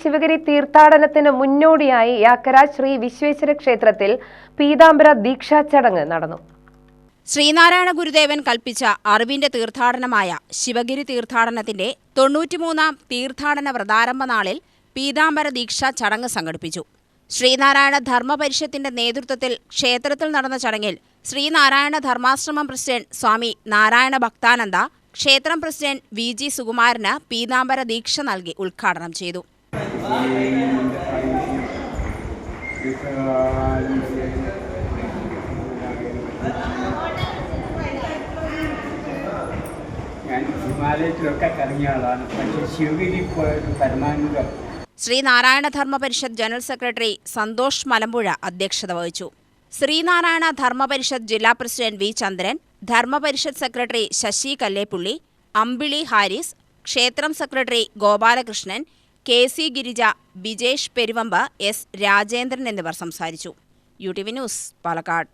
ശിവഗിരി തീർത്ഥാടനത്തിന് മുന്നോടിയായി യാക്കര ശ്രീ വിശ്വേശ്വര ക്ഷേത്രത്തിൽ പീതാംബര ദീക്ഷാ ചടങ്ങ് നടന്നു. ശ്രീനാരായണ ഗുരുദേവൻ കൽപ്പിച്ച അറിവിന്റെ തീർത്ഥാടനമായ ശിവഗിരി തീർത്ഥാടനത്തിന്റെ 93ാം തീർത്ഥാടന വ്രതാരംഭ നാളിൽ പീതാംബര ദീക്ഷാ ചടങ്ങ് സംഘടിപ്പിച്ചു. ശ്രീനാരായണ ധർമ്മപരിഷത്തിന്റെ നേതൃത്വത്തിൽ ക്ഷേത്രത്തിൽ നടന്ന ചടങ്ങിൽ ശ്രീനാരായണ ധർമാശ്രമം പ്രസിഡന്റ് സ്വാമി നാരായണ ഭക്താനന്ദ, ക്ഷേത്രം പ്രസിഡന്റ് VG സുകുമാരന് പീതാംബര ദീക്ഷ നൽകി ഉദ്ഘാടനം ചെയ്തു. ശ്രീനാരായണ ധർമ്മപരിഷത്ത് ജനറൽ സെക്രട്ടറി സന്തോഷ് മലമ്പുഴ അധ്യക്ഷത വഹിച്ചു. ശ്രീനാരായണ ധർമ്മപരിഷത്ത് ജില്ലാ പ്രസിഡന്റ് V ചന്ദ്രൻ, ധർമ്മപരിഷത്ത് സെക്രട്ടറി ശശി കല്ലേപ്പുള്ളി, അമ്പിളി ഹാരിസ്, ക്ഷേത്രം secretary Gopalakrishnan, KC Girija, Bijesh Peruvamba, S Rajendran എന്നിവർ സംസാരിച്ചു. UTV news, Palakkad.